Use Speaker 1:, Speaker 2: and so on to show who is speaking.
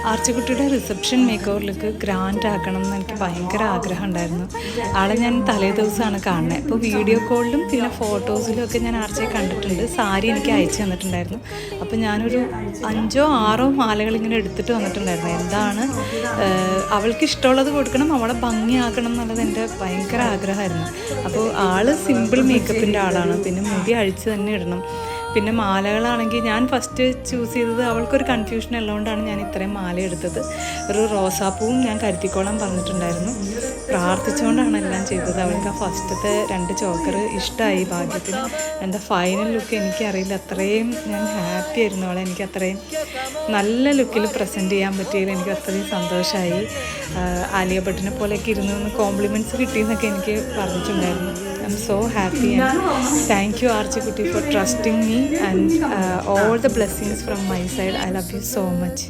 Speaker 1: ആർച്ചിക്കുട്ടിയുടെ reception makeover look grand ആക്കണം എന്ന് എനിക്ക് ഭയങ്കര ആഗ്രഹം ഉണ്ടായിരുന്നു. ആളെ ഞാൻ തലേ ദിവസമാണ് കാണുന്നത്. അപ്പോൾ വീഡിയോ കോളിലും പിന്നെ ഫോട്ടോസിലും ഒക്കെ ഞാൻ ആർച്ചയെ കണ്ടിട്ടുണ്ട്. സാരി എനിക്ക് അയച്ചു തന്നിട്ടുണ്ടായിരുന്നു. അപ്പോൾ ഞാനൊരു 5 or 6 മാലകൾ ഇങ്ങനെ എടുത്തിട്ട് വന്നിട്ടുണ്ടായിരുന്നു. എന്താണ് അവൾക്ക് ഇഷ്ടമുള്ളത് കൊടുക്കണം, അവളെ ഭംഗിയാക്കണം എന്നുള്ളത് എൻ്റെ ഭയങ്കര ആഗ്രഹമായിരുന്നു. അപ്പോൾ ആൾ സിമ്പിൾ മേക്കപ്പിൻ്റെ ആളാണ്. പിന്നെ മുടി അഴിച്ച് തന്നെ ഇടണം. പിന്നെ മാലകളാണെങ്കിൽ ഞാൻ ഫസ്റ്റ് ചൂസ് ചെയ്തത് അവൾക്കൊരു കൺഫ്യൂഷൻ ഉള്ളതുകൊണ്ടാണ് ഞാൻ ഇത്രയും മാല എടുത്തത്. ഒരു റോസാപ്പൂവും ഞാൻ കരുത്തിക്കോളാൻ പറഞ്ഞിട്ടുണ്ടായിരുന്നു. പ്രാർത്ഥിച്ചുകൊണ്ടാണ് എല്ലാം ചെയ്തത്. അവൾക്ക് ആ ഫസ്റ്റത്തെ 2 ചോക്കർ ഇഷ്ടമായി. ഭാഗ്യത്തിന് എൻ്റെ ഫൈനൽ ലുക്ക് എനിക്കറിയില്ല, അത്രയും ഞാൻ ഹാപ്പി ആയിരുന്നു. അവളെ എനിക്ക് അത്രയും നല്ല ലുക്കിൽ പ്രസൻറ്റ് ചെയ്യാൻ പറ്റിയതിൽ എനിക്ക് അത്രയും സന്തോഷമായി. ആലിയ ഭട്ടിനെ പോലെയൊക്കെ ഇരുന്ന് കോംപ്ലിമെൻറ്റ്സ് കിട്ടിയെന്നൊക്കെ എനിക്ക് പറഞ്ഞിട്ടുണ്ടായിരുന്നു. I am so happy and thank you ആർച്ചിക്കുട്ടി for trusting me and all the blessings from my side. I love you so much.